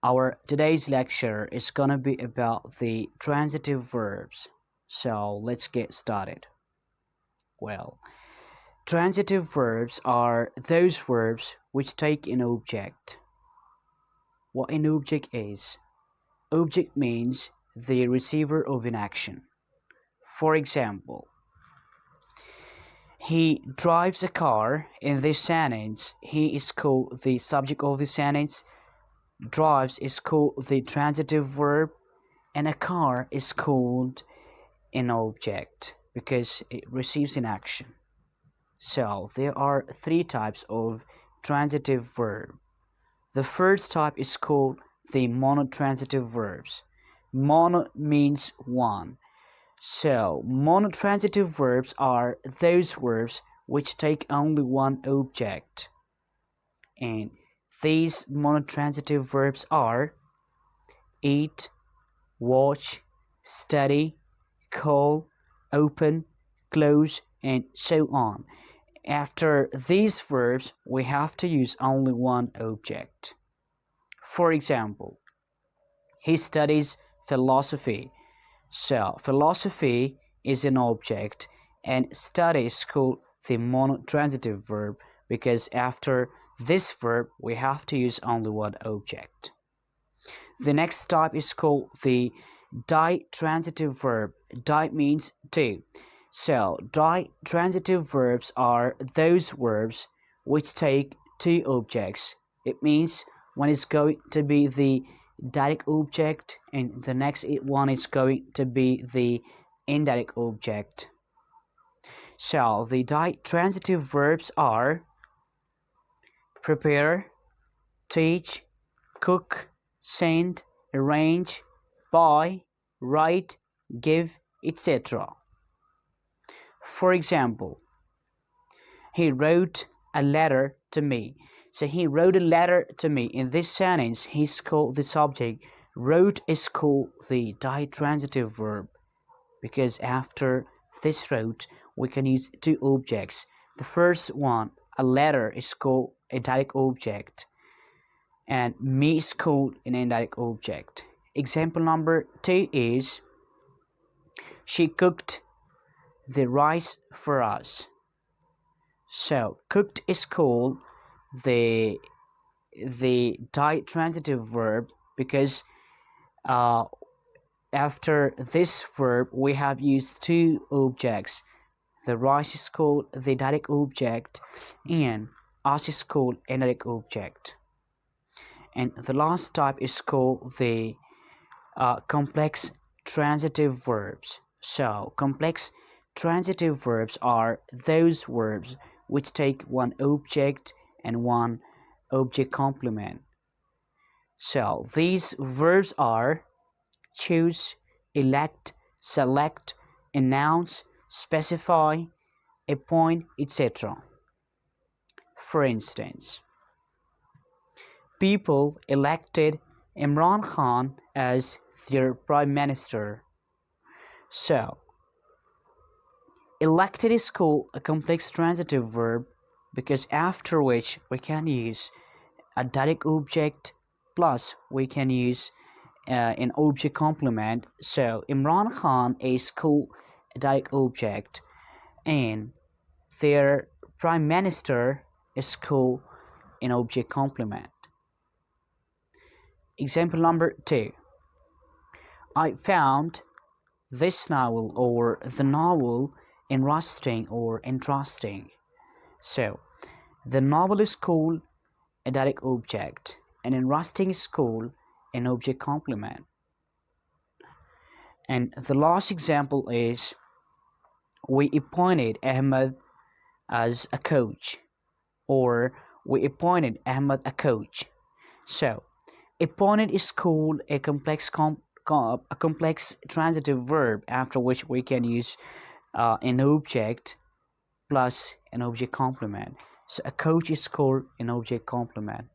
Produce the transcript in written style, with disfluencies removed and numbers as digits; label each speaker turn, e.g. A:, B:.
A: Our today's lecture is gonna be about the transitive verbs. So let's get started. Well, transitive verbs are those verbs which take an object. What an object is? Object means the receiver of an action. For example, he drives a car. In this sentence, he is called the subject of the sentence. Drives is called the transitive verb, and a car is called an object because it receives an action. So there are three types of transitive verb. The first type is called the mono-transitive verbs. Mono means one. So mono-transitive verbs are those verbs which take only one object. And these mono-transitive verbs are eat, watch, study, call, open, close, and so on. After these verbs, we have to use only one object. For example, he studies philosophy. So, philosophy is an object, and study is called the monotransitive verb because after this verb, we have to use only one object. The next type is called the ditransitive verb. Di means two. So, ditransitive verbs are those verbs which take two objects. It means one is going to be the direct object and the next one is going to be the indirect object. So, the ditransitive verbs are prepare, teach, cook, send, arrange, buy, write, give, etc. For example, he wrote a letter to me. So he wrote a letter to me. In this sentence, he's called the subject. Wrote is called the ditransitive verb because after this wrote, we can use two objects. The first one, a letter, is called a direct object, and me is called an indirect object. Example number 2 is she cooked the rice for us. So cooked is called the ditransitive verb because after this verb we have used two objects. The rice is called the direct object and us is called indirect object. And the last type is called the complex transitive verbs. So complex transitive verbs are those verbs which take one object and one object complement. So these verbs are choose, elect, select, announce, specify, appoint, etc. For instance, people elected Imran Khan as their prime minister. So elected is called a complex transitive verb because after which we can use a direct object plus we can use an object complement. So Imran Khan is called a direct object and their prime minister is called an object complement. Example number 2. I found this novel or the novel interesting or interesting. So the novel is called a direct object and interesting is called an object complement. And the last example is we appointed Ahmed as a coach, or we appointed Ahmed a coach. So appointed is called a complex transitive verb after which we can use an object plus an object complement. So a coach is called an object complement.